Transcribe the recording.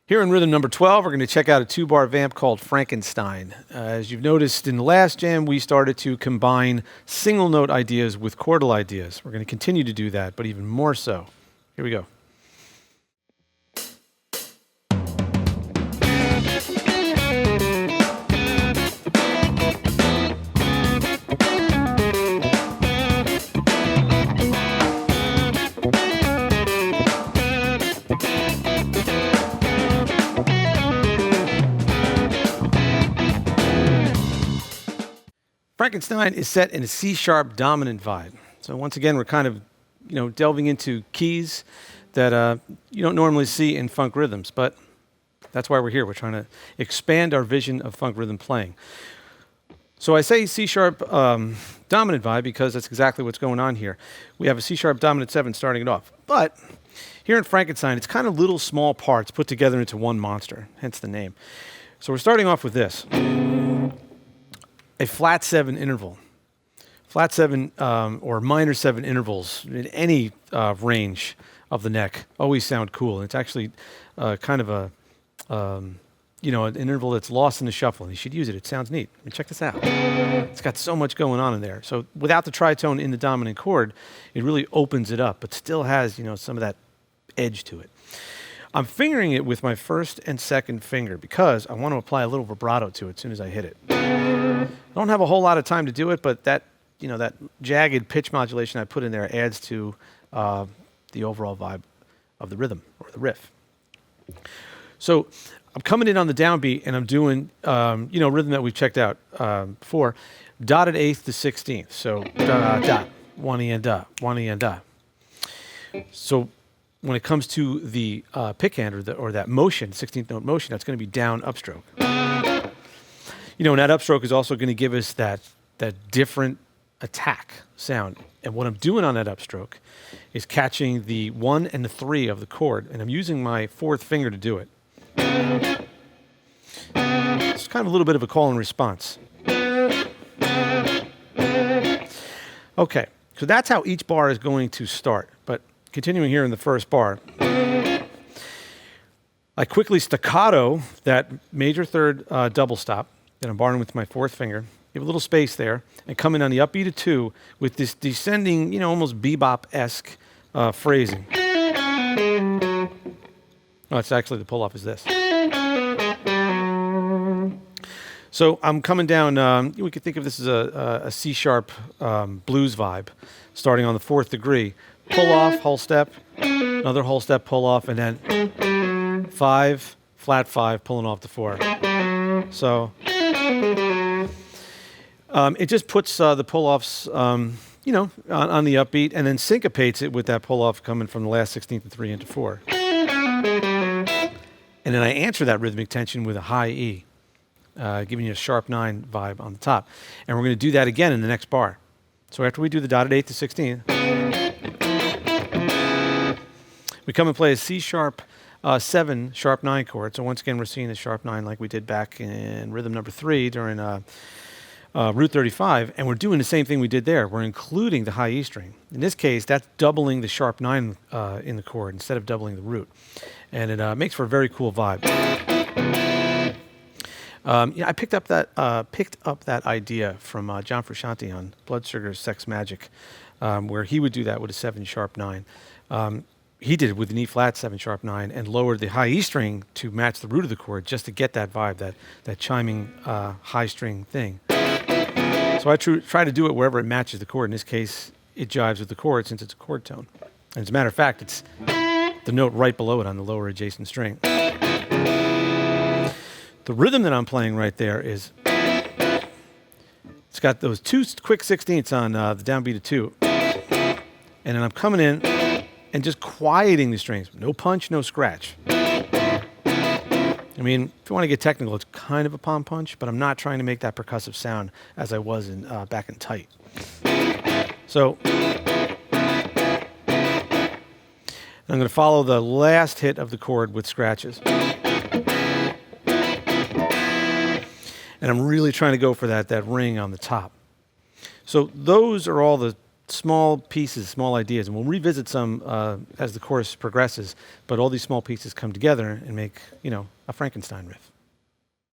Here in rhythm number 12, we're going to check out a 2-bar vamp called Frankenstein. As you've noticed in the last jam, we started to combine single note ideas with chordal ideas. We're going to continue to do that, but even more so. Here we go. Frankenstein is set in a C-sharp dominant vibe. So once again, we're kind of, delving into keys that you don't normally see in funk rhythms, but that's why we're here. We're trying to expand our vision of funk rhythm playing. So I say C-sharp dominant vibe because that's exactly what's going on here. We have a C-sharp dominant 7 starting it off, but here in Frankenstein, it's kind of little small parts put together into one monster, hence the name. So we're starting off with this. A flat 7 interval. Flat 7 or minor 7 intervals in any range of the neck always sound cool. And it's actually kind of an interval that's lost in the shuffle. And you should use it. It sounds neat. I mean, check this out. It's got so much going on in there. So without the tritone in the dominant chord, it really opens it up, but still has some of that edge to it. I'm fingering it with my first and second finger because I want to apply a little vibrato to it as soon as I hit it. I don't have a whole lot of time to do it, but that jagged pitch modulation I put in there adds to the overall vibe of the rhythm or the riff. So I'm coming in on the downbeat and I'm doing rhythm that we've checked out before, dotted eighth to 16th. So da da, one e and da, one e and da. So when it comes to the pick hand or that motion, 16th note motion, that's going to be down upstroke. And that upstroke is also going to give us that different attack sound. And what I'm doing on that upstroke is catching the 1 and the 3 of the chord, and I'm using my fourth finger to do it. It's kind of a little bit of a call and response. Okay, so that's how each bar is going to start. But continuing here in the first bar, I quickly staccato that major third double stop that I'm barring with my fourth finger, give a little space there, and come in on the upbeat of 2 with this descending, almost bebop-esque phrasing. Oh, it's actually the pull-off is this. So I'm coming down, we could think of this as a C-sharp blues vibe, starting on the 4th degree. Pull off, whole step, another whole step, pull off, and then 5, flat 5, pulling off the 4. So it just puts the pull-offs, on the upbeat, and then syncopates it with that pull-off coming from the last 16th and 3 into 4. And then I answer that rhythmic tension with a high E, giving you a sharp 9 vibe on the top. And we're going to do that again in the next bar. So after we do the dotted 8th to 16th, we come and play a C-sharp 7 sharp 9 chord. So once again, we're seeing the sharp 9 like we did back in rhythm number 3 during Route 35, and we're doing the same thing we did there. We're including the high E string. In this case, that's doubling the sharp 9 in the chord instead of doubling the root. And it makes for a very cool vibe. I picked up that idea from John Frusciante on Blood Sugar's Sex Magic, where he would do that with a 7 sharp 9. He did it with an E flat 7 sharp 9 and lowered the high E string to match the root of the chord just to get that vibe, that chiming high string thing. So I try to do it wherever it matches the chord. In this case, it jives with the chord since it's a chord tone. And as a matter of fact, it's the note right below it on the lower adjacent string. The rhythm that I'm playing right there is, it's got those 2 quick 16ths on the downbeat of 2. And then I'm coming in and just quieting the strings. No punch, no scratch. I mean, if you want to get technical, it's kind of a palm punch, but I'm not trying to make that percussive sound as I was in back in tight. So I'm going to follow the last hit of the chord with scratches. And I'm really trying to go for that ring on the top. So those are all the small pieces, small ideas, and we'll revisit some as the course progresses. But all these small pieces come together and make, a Frankenstein riff.